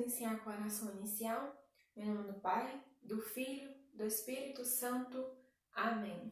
iniciar com a oração inicial. Em nome do Pai, do Filho, do Espírito Santo. Amém.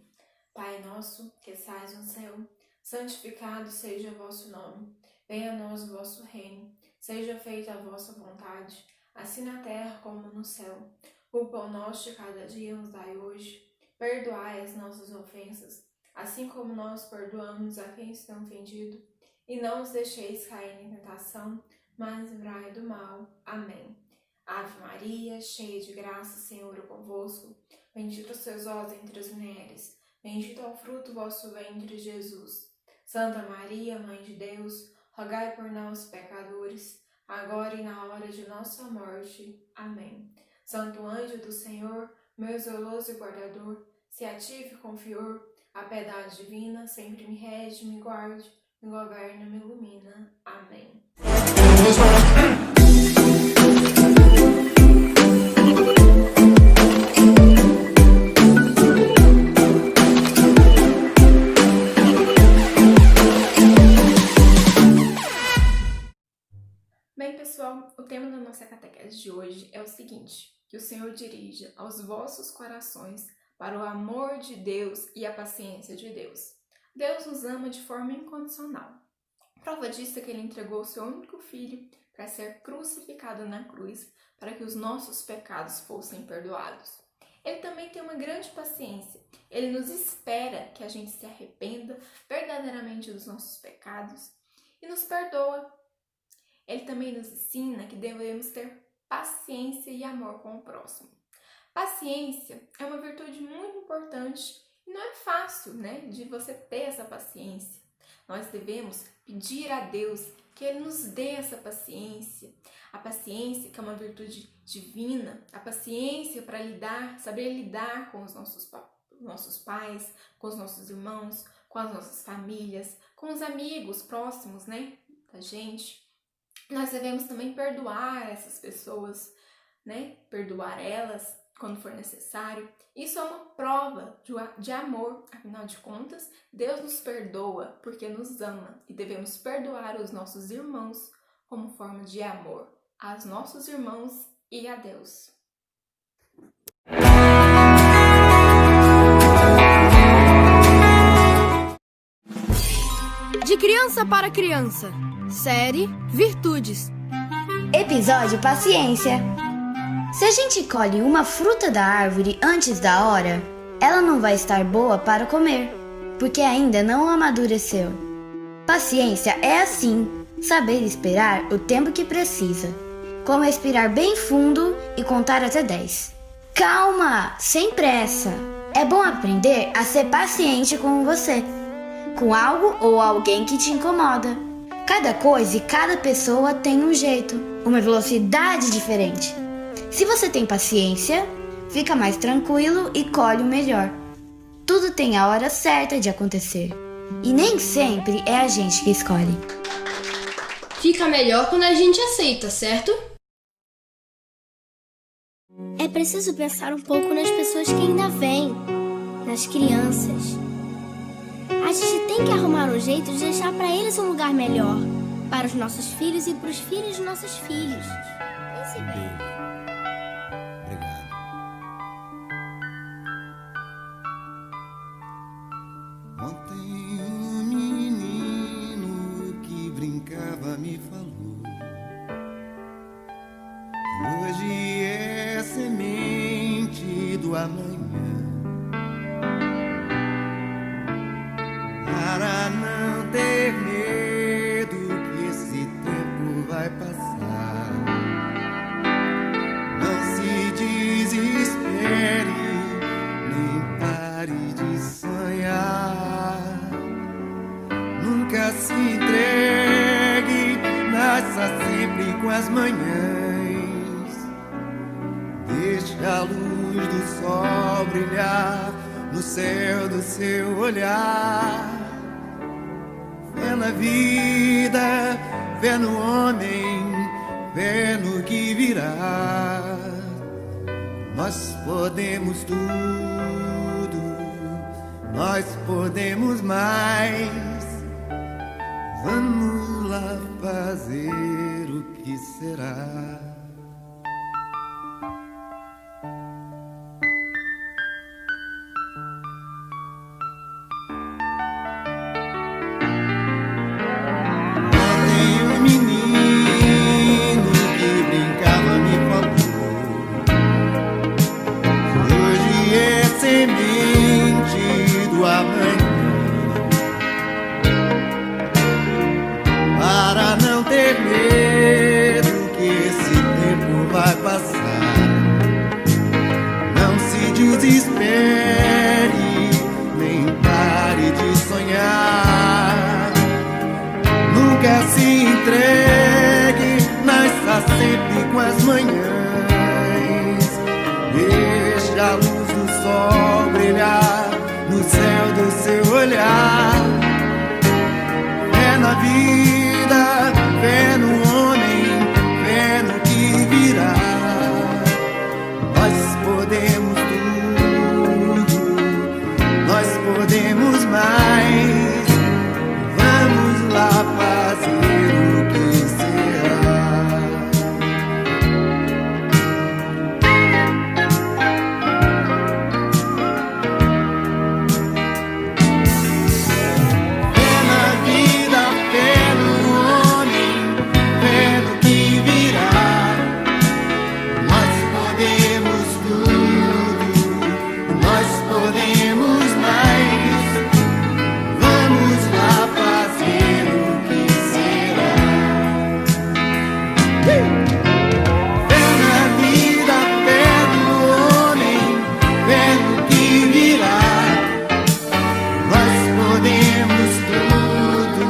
Pai nosso, que estais no céu, santificado seja o vosso nome. Venha a nós o vosso reino. Seja feita a vossa vontade, assim na terra como no céu. O pão nosso de cada dia nos dai hoje. Perdoai as nossas ofensas, assim como nós perdoamos a quem está ofendido. E não os deixeis cair em tentação, mas livrai do mal. Amém. Ave Maria, cheia de graça, o Senhor é convosco. Bendita sois vós entre as mulheres. Bendito é o fruto do vosso ventre, Jesus. Santa Maria, Mãe de Deus, rogai por nós, pecadores, agora e na hora de nossa morte. Amém. Santo anjo do Senhor, meu zeloso e guardador, se a ti fico fior, a piedade divina sempre me rege, me guarde, me governa, me ilumina. Amém. Bem, pessoal, o tema da nossa catequese de hoje é o seguinte: que o Senhor dirija aos vossos corações para o amor de Deus e a paciência de Deus. Deus nos ama de forma incondicional. Prova disso é que Ele entregou o seu único Filho para ser crucificado na cruz, para que os nossos pecados fossem perdoados. Ele também tem uma grande paciência. Ele nos espera que a gente se arrependa verdadeiramente dos nossos pecados e nos perdoa. Ele também nos ensina que devemos ter paciência e amor com o próximo. Paciência é uma virtude muito importante e não é fácil, de você ter essa paciência. Nós devemos pedir a Deus que Ele nos dê essa paciência. A paciência, que é uma virtude divina, a paciência para saber lidar com os nossos pais, com os nossos irmãos, com as nossas famílias, com os amigos próximos, da gente. Nós devemos também perdoar essas pessoas, perdoar elas quando for necessário. Isso é uma prova de amor. Afinal de contas, Deus nos perdoa porque nos ama e devemos perdoar os nossos irmãos como forma de amor aos nossos irmãos e a Deus. De criança para criança. Série Virtudes. Episódio Paciência. Se a gente colhe uma fruta da árvore antes da hora, ela não vai estar boa para comer, porque ainda não amadureceu. Paciência é assim, saber esperar o tempo que precisa, como respirar bem fundo e contar até 10. Calma, sem pressa. É bom aprender a ser paciente com você, com algo ou alguém que te incomoda. Cada coisa e cada pessoa tem um jeito, uma velocidade diferente. Se você tem paciência, fica mais tranquilo e colhe o melhor. Tudo tem a hora certa de acontecer. E nem sempre é a gente que escolhe. Fica melhor quando a gente aceita, certo? É preciso pensar um pouco nas pessoas que ainda vêm, nas crianças. A gente tem que arrumar um jeito de deixar para eles um lugar melhor, para os nossos filhos e para os filhos dos nossos filhos. Pense bem. Ontem um menino que brincava me falou: hoje é semente do amanhã. Para não ter medo que esse tempo vai passar, não se desespere, nem pare de sonhar. Nunca se entregue, nasça sempre com as manhãs. Deixe a luz do sol brilhar no céu do seu olhar. Fé na vida, fé no homem, fé no que virá. Nós podemos tudo, nós podemos mais. Vamos lá fazer o que será. desespere, nem pare de sonhar. Nunca se entregue, nasça sempre com as manhãs. Deixe a luz do sol brilhar no céu do seu olhar. Fé na vida, fé no homem, fé no que virá. Nós podemos tudo, nós podemos mais. Vamos lá fazer o que será. Fé na vida, fé no homem, fé no que virá. Nós podemos tudo, nós podemos mais. Vamos lá fazer o que será. Fé na vida, fé no homem, fé no que virá. Nós podemos tudo,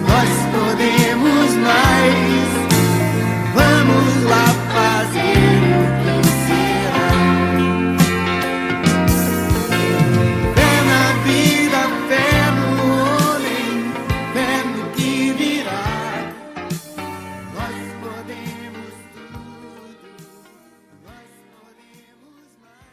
nós podemos mais. Vamos lá fazer o que será. Fé na vida, fé no homem, fé no que virá. Nós podemos tudo, nós podemos mais.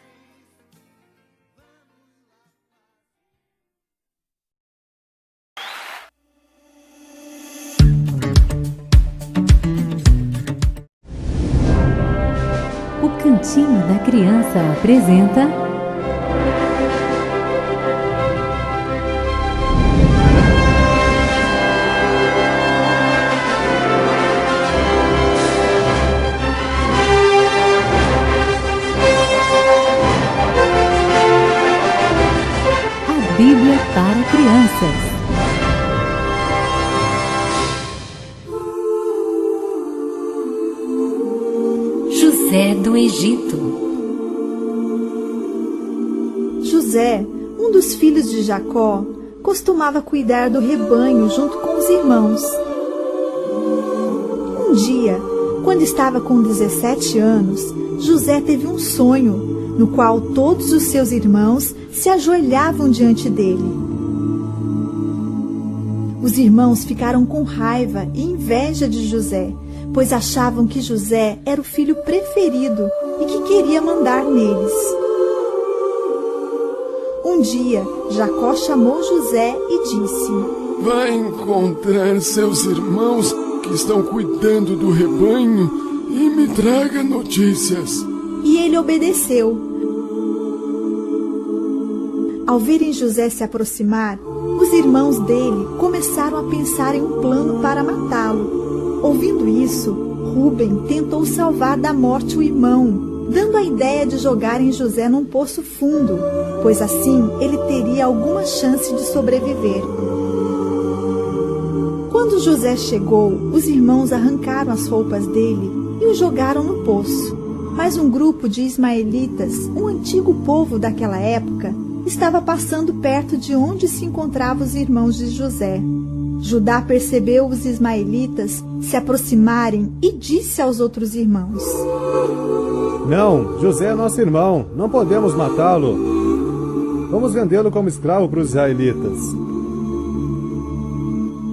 O Cantinho da Criança apresenta a Bíblia para Crianças. José do Egito. José, um dos filhos de Jacó, costumava cuidar do rebanho junto com os irmãos. Um dia, quando estava com 17 anos, José teve um sonho, no qual todos os seus irmãos se ajoelhavam diante dele. Os irmãos ficaram com raiva e inveja de José, pois achavam que José era o filho preferido e que queria mandar neles. Um dia, Jacó chamou José e disse: Vai encontrar seus irmãos que estão cuidando do rebanho e me traga notícias. E ele obedeceu. Ao verem José se aproximar, os irmãos dele começaram a pensar em um plano para matá-lo. Ouvindo isso, Rúben tentou salvar da morte o irmão, dando a ideia de jogarem José num poço fundo, pois assim ele teria alguma chance de sobreviver. Quando José chegou, os irmãos arrancaram as roupas dele e o jogaram no poço. Mas um grupo de ismaelitas, um antigo povo daquela época, estava passando perto de onde se encontravam os irmãos de José. Judá percebeu os ismaelitas se aproximarem e disse aos outros irmãos: Não, José é nosso irmão, não podemos matá-lo. Vamos vendê-lo como escravo para os israelitas.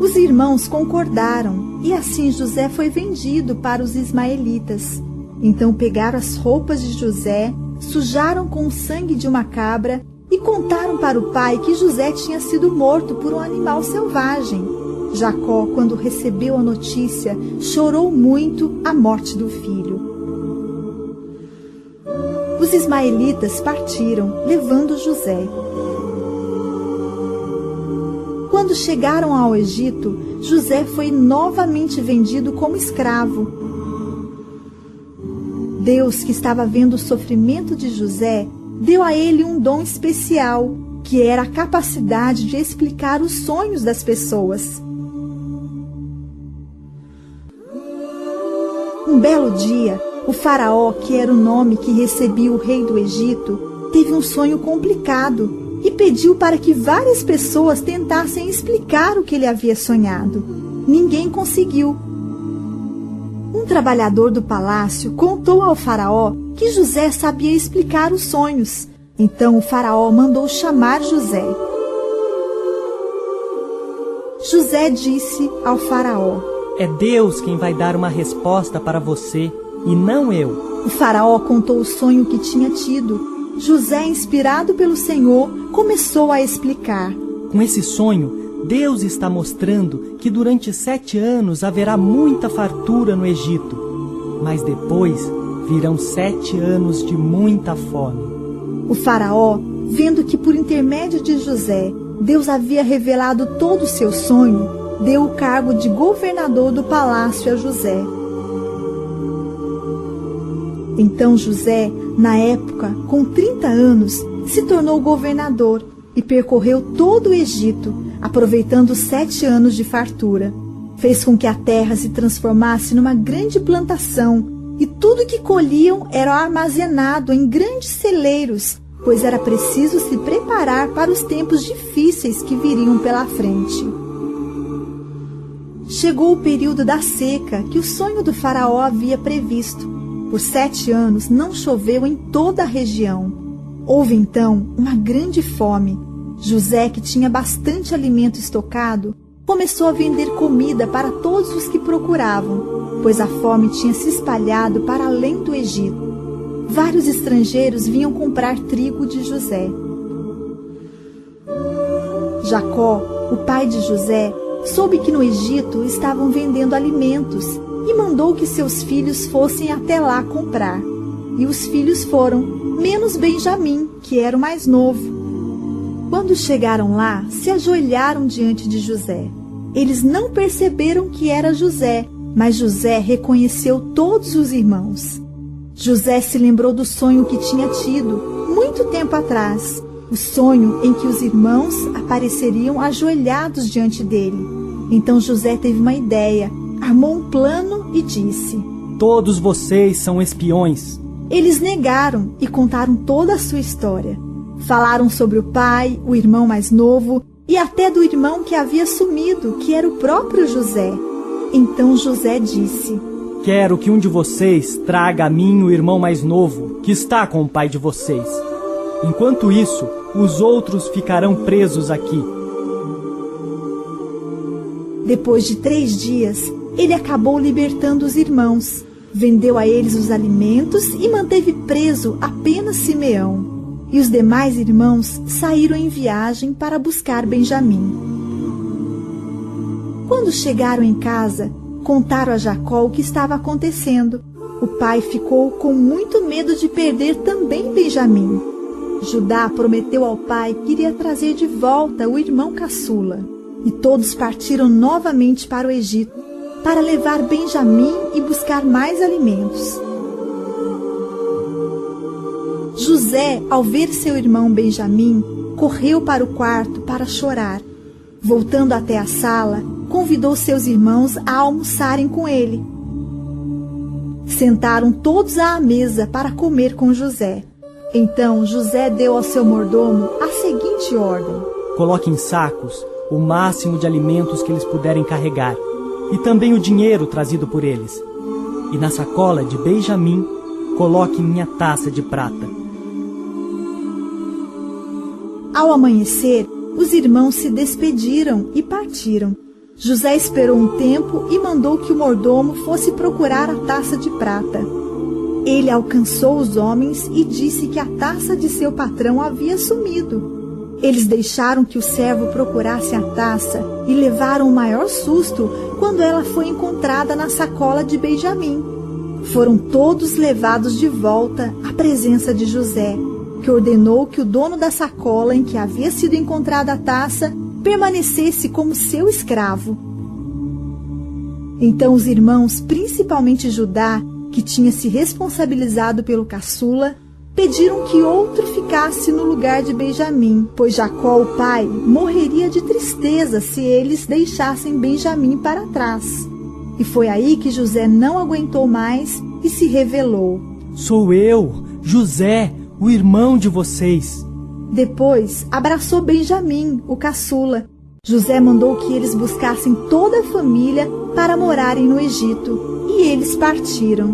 Os irmãos concordaram, e assim José foi vendido para os ismaelitas. Então pegaram as roupas de José, sujaram com o sangue de uma cabra e contaram para o pai que José tinha sido morto por um animal selvagem. Jacó, quando recebeu a notícia, chorou muito a morte do filho. Os ismaelitas partiram, levando José. Quando chegaram ao Egito, José foi novamente vendido como escravo. Deus, que estava vendo o sofrimento de José, deu a ele um dom especial, que era a capacidade de explicar os sonhos das pessoas. Um belo dia, o faraó, que era o nome que recebia o rei do Egito, teve um sonho complicado e pediu para que várias pessoas tentassem explicar o que ele havia sonhado. Ninguém conseguiu. Um trabalhador do palácio contou ao faraó que José sabia explicar os sonhos. Então o faraó mandou chamar José. José disse ao faraó: É Deus quem vai dar uma resposta para você e não eu. O faraó contou o sonho que tinha tido. José, inspirado pelo Senhor, começou a explicar. Com esse sonho, Deus está mostrando que durante 7 anos haverá muita fartura no Egito, mas depois virão 7 anos de muita fome. O faraó, vendo que por intermédio de José, Deus havia revelado todo o seu sonho, deu o cargo de governador do palácio a José. Então José, na época, com 30 anos, se tornou governador e percorreu todo o Egito, aproveitando os 7 anos de fartura. Fez com que a terra se transformasse numa grande plantação e tudo que colhiam era armazenado em grandes celeiros, pois era preciso se preparar para os tempos difíceis que viriam pela frente. Chegou o período da seca que o sonho do faraó havia previsto. Por 7 anos não choveu em toda a região. Houve então uma grande fome. José, que tinha bastante alimento estocado, começou a vender comida para todos os que procuravam, pois a fome tinha se espalhado para além do Egito. Vários estrangeiros vinham comprar trigo de José. Jacó, o pai de José, soube que no Egito estavam vendendo alimentos e mandou que seus filhos fossem até lá comprar. E os filhos foram, menos Benjamim, que era o mais novo. Quando chegaram lá, se ajoelharam diante de José. Eles não perceberam que era José, mas José reconheceu todos os irmãos. José se lembrou do sonho que tinha tido, muito tempo atrás, o sonho em que os irmãos apareceriam ajoelhados diante dele. Então José teve uma ideia, armou um plano e disse: Todos vocês são espiões. Eles negaram e contaram toda a sua história. Falaram sobre o pai, o irmão mais novo e até do irmão que havia sumido, que era o próprio José. Então José disse: Quero que um de vocês traga a mim o irmão mais novo, que está com o pai de vocês. Enquanto isso, os outros ficarão presos aqui. Depois de 3 dias, ele acabou libertando os irmãos, vendeu a eles os alimentos e manteve preso apenas Simeão. E os demais irmãos saíram em viagem para buscar Benjamim. Quando chegaram em casa, contaram a Jacó o que estava acontecendo. O pai ficou com muito medo de perder também Benjamim. Judá prometeu ao pai que iria trazer de volta o irmão caçula. E todos partiram novamente para o Egito, para levar Benjamim e buscar mais alimentos. José, ao ver seu irmão Benjamim, correu para o quarto para chorar. Voltando até a sala, convidou seus irmãos a almoçarem com ele. Sentaram todos à mesa para comer com José. Então José deu ao seu mordomo a seguinte ordem: Coloque em sacos o máximo de alimentos que eles puderem carregar, e também o dinheiro trazido por eles. E na sacola de Benjamim, coloque minha taça de prata. Ao amanhecer, os irmãos se despediram e partiram. José esperou um tempo e mandou que o mordomo fosse procurar a taça de prata. Ele alcançou os homens e disse que a taça de seu patrão havia sumido. Eles deixaram que o servo procurasse a taça e levaram o maior susto quando ela foi encontrada na sacola de Benjamim. Foram todos levados de volta à presença de José, que ordenou que o dono da sacola em que havia sido encontrada a taça permanecesse como seu escravo. Então os irmãos, principalmente Judá, que tinha se responsabilizado pelo caçula, pediram que outro ficasse no lugar de Benjamim, pois Jacó, o pai, morreria de tristeza se eles deixassem Benjamim para trás. E foi aí que José não aguentou mais e se revelou: Sou eu, José, o irmão de vocês. Depois abraçou Benjamim, o caçula. José mandou que eles buscassem toda a família para morarem no Egito, e eles partiram.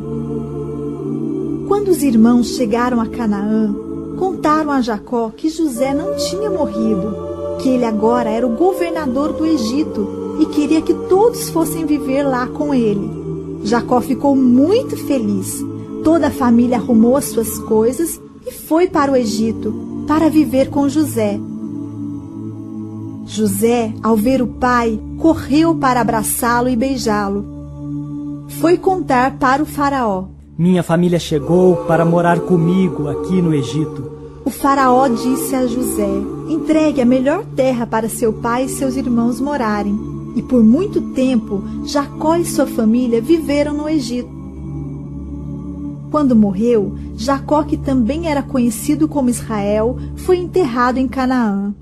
Quando os irmãos chegaram a Canaã, contaram a Jacó que José não tinha morrido, que ele agora era o governador do Egito e queria que todos fossem viver lá com ele. Jacó ficou muito feliz. Toda a família arrumou as suas coisas e foi para o Egito para viver com José. José, ao ver o pai, correu para abraçá-lo e beijá-lo. Foi contar para o faraó. Minha família chegou para morar comigo aqui no Egito. O faraó disse a José: entregue a melhor terra para seu pai e seus irmãos morarem. E por muito tempo, Jacó e sua família viveram no Egito. Quando morreu, Jacó, que também era conhecido como Israel, foi enterrado em Canaã.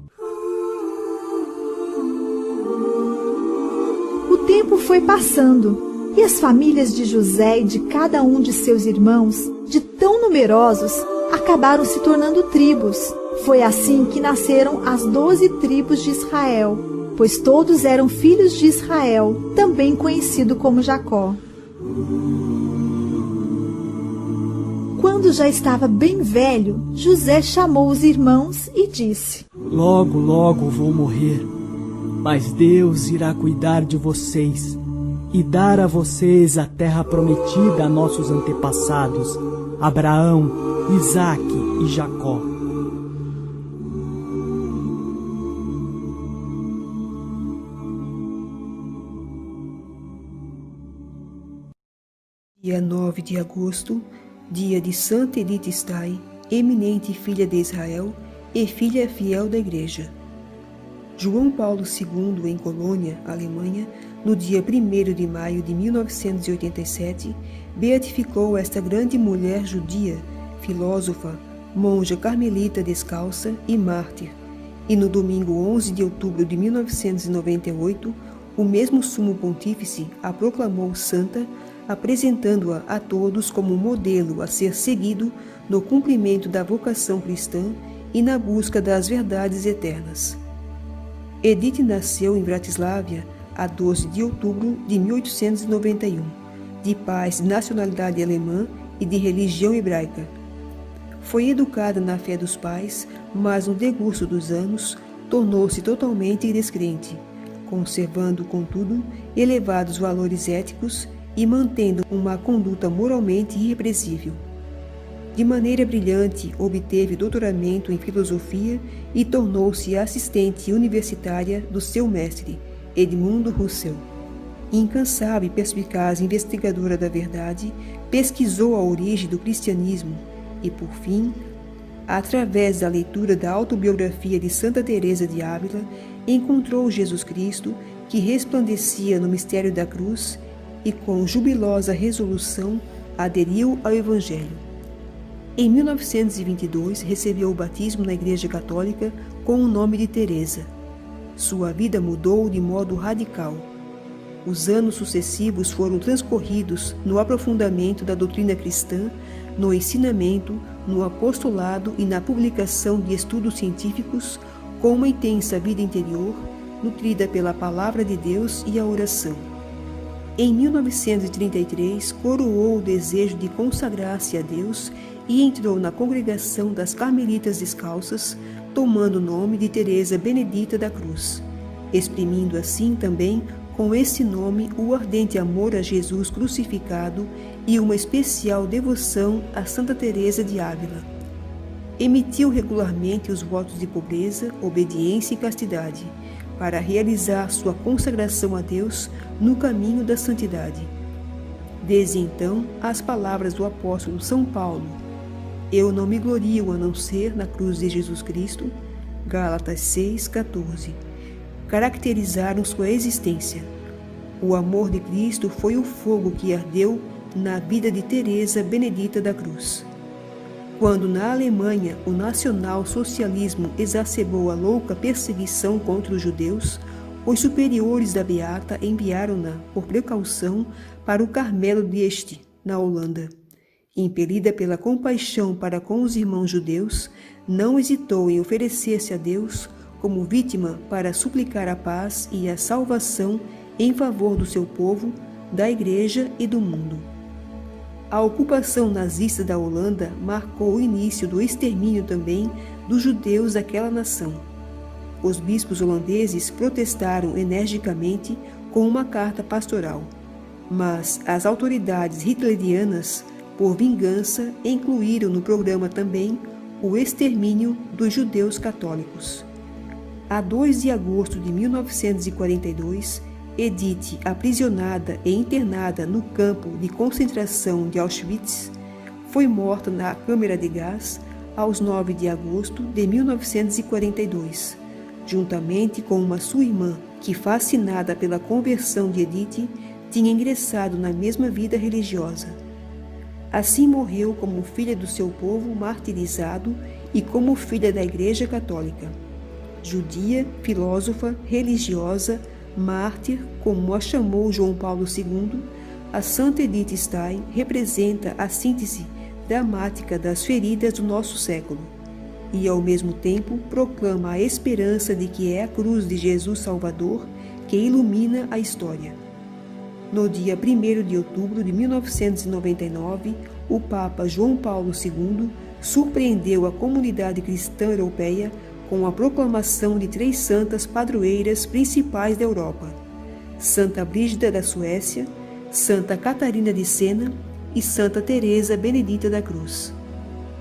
O tempo foi passando, e as famílias de José e de cada um de seus irmãos, de tão numerosos, acabaram se tornando tribos. Foi assim que nasceram as 12 tribos de Israel, pois todos eram filhos de Israel, também conhecido como Jacó. Quando já estava bem velho, José chamou os irmãos e disse: logo, logo vou morrer, mas Deus irá cuidar de vocês e dar a vocês a terra prometida a nossos antepassados, Abraão, Isaque e Jacó. Dia 9 de agosto, dia de Santa Edith Stein, eminente filha de Israel e filha fiel da Igreja. João Paulo II, em Colônia, Alemanha, no dia 1º de maio de 1987, beatificou esta grande mulher judia, filósofa, monja carmelita descalça e mártir. E no domingo 11 de outubro de 1998, o mesmo sumo pontífice a proclamou santa, apresentando-a a todos como um modelo a ser seguido no cumprimento da vocação cristã e na busca das verdades eternas. Edith nasceu em Bratislava a 12 de outubro de 1891, de pais de nacionalidade alemã e de religião hebraica. Foi educada na fé dos pais, mas no decurso dos anos tornou-se totalmente descrente, conservando, contudo, elevados valores éticos e mantendo uma conduta moralmente irrepreensível. De maneira brilhante, obteve doutoramento em filosofia e tornou-se assistente universitária do seu mestre, Edmundo Husserl. Incansável e perspicaz investigadora da verdade, pesquisou a origem do cristianismo e, por fim, através da leitura da autobiografia de Santa Teresa de Ávila, encontrou Jesus Cristo, que resplandecia no mistério da cruz e, com jubilosa resolução, aderiu ao Evangelho. Em 1922, recebeu o batismo na Igreja Católica com o nome de Teresa. Sua vida mudou de modo radical. Os anos sucessivos foram transcorridos no aprofundamento da doutrina cristã, no ensinamento, no apostolado e na publicação de estudos científicos, com uma intensa vida interior, nutrida pela palavra de Deus e a oração. Em 1933, coroou o desejo de consagrar-se a Deus e entrou na congregação das Carmelitas Descalças, tomando o nome de Teresa Benedita da Cruz, exprimindo assim também com esse nome o ardente amor a Jesus crucificado e uma especial devoção a Santa Teresa de Ávila. Emitiu regularmente os votos de pobreza, obediência e castidade, para realizar sua consagração a Deus no caminho da santidade. Desde então, as palavras do apóstolo São Paulo: eu não me glorio a não ser na cruz de Jesus Cristo, Gálatas 6,14, caracterizaram sua existência. O amor de Cristo foi o fogo que ardeu na vida de Teresa Benedita da Cruz. Quando na Alemanha o nacional-socialismo exacerbou a louca perseguição contra os judeus, os superiores da Beata enviaram-na, por precaução, para o Carmelo de Este, na Holanda. Impelida pela compaixão para com os irmãos judeus, não hesitou em oferecer-se a Deus como vítima para suplicar a paz e a salvação em favor do seu povo, da Igreja e do mundo. A ocupação nazista da Holanda marcou o início do extermínio também dos judeus daquela nação. Os bispos holandeses protestaram energicamente com uma carta pastoral, mas as autoridades hitlerianas, por vingança, incluíram no programa também o extermínio dos judeus católicos. A 2 de agosto de 1942, Edith, aprisionada e internada no campo de concentração de Auschwitz, foi morta na câmara de gás aos 9 de agosto de 1942, juntamente com uma sua irmã, que, fascinada pela conversão de Edith, tinha ingressado na mesma vida religiosa. Assim morreu como filha do seu povo martirizado e como filha da Igreja Católica. Judia, filósofa, religiosa, mártir, como a chamou João Paulo II, a Santa Edith Stein representa a síntese dramática das feridas do nosso século e, ao mesmo tempo, proclama a esperança de que é a cruz de Jesus Salvador que ilumina a história. No dia 1º de outubro de 1999, o Papa João Paulo II surpreendeu a comunidade cristã europeia com a proclamação de 3 santas padroeiras principais da Europa: Santa Brígida da Suécia, Santa Catarina de Sena e Santa Teresa Benedita da Cruz.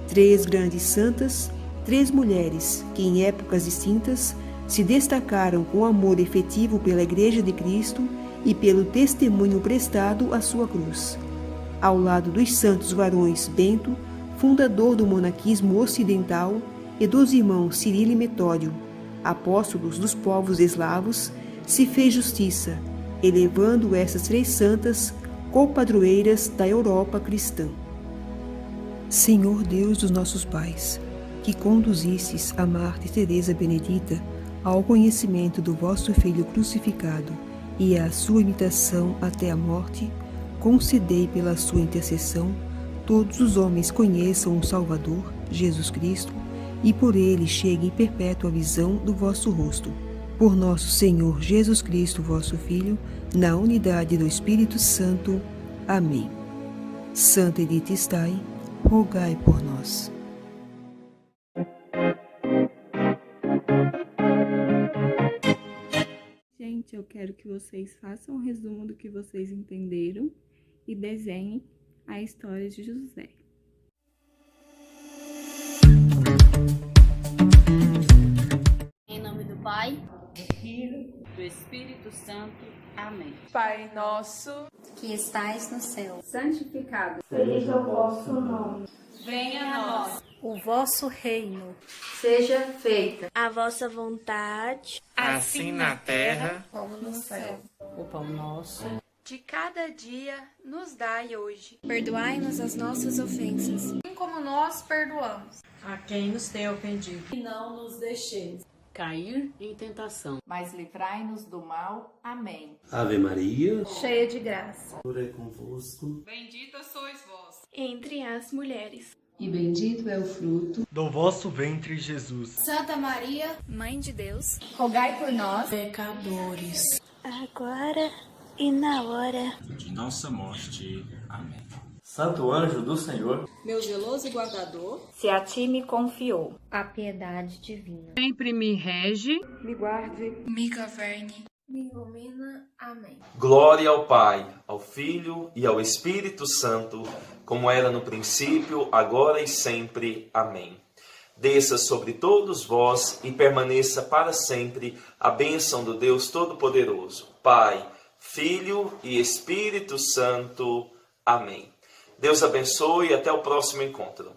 3 grandes santas, 3 mulheres que, em épocas distintas, se destacaram com amor efetivo pela Igreja de Cristo e pelo testemunho prestado à sua cruz. Ao lado dos santos varões Bento, fundador do monaquismo ocidental, e dos irmãos Cirilo e Metódio, apóstolos dos povos eslavos, se fez justiça, elevando essas 3 santas copadroeiras da Europa cristã. Senhor Deus dos nossos pais, que conduzistes a Marte Teresa Benedita ao conhecimento do vosso Filho crucificado e à sua imitação até a morte, concedei pela sua intercessão todos os homens conheçam o Salvador, Jesus Cristo, e por ele chegue em perpétua visão do vosso rosto. Por nosso Senhor Jesus Cristo, vosso Filho, na unidade do Espírito Santo. Amém. Santa Edith Stein, rogai por nós. Gente, eu quero que vocês façam um resumo do que vocês entenderam e desenhem a história de José. Em nome do Pai, do Filho, do Espírito Santo. Amém. Pai nosso, que estais no céu, santificado seja o vosso nome. Venha a nós o vosso reino. Seja feita a vossa vontade, assim na terra como no céu. O pão nosso de cada dia nos dai hoje. Perdoai-nos as nossas ofensas, assim como nós perdoamos a quem nos tem ofendido. E não nos deixeis cair em tentação, mas livrai-nos do mal. Amém. Ave Maria, cheia de graça, o Senhor é convosco. Bendita sois vós entre as mulheres, e bendito é o fruto do vosso ventre, Jesus. Santa Maria, Mãe de Deus, rogai por nós, pecadores, agora e na hora de nossa morte. Amém. Santo anjo do Senhor, meu zeloso guardador, se a ti me confiou a piedade divina, sempre me rege, me guarde, me governe, me ilumina. Amém. Glória ao Pai, ao Filho e ao Espírito Santo, como era no princípio, agora e sempre. Amém. Desça sobre todos vós e permaneça para sempre a bênção do Deus Todo-Poderoso, Pai, Filho e Espírito Santo. Amém. Deus abençoe e até o próximo encontro.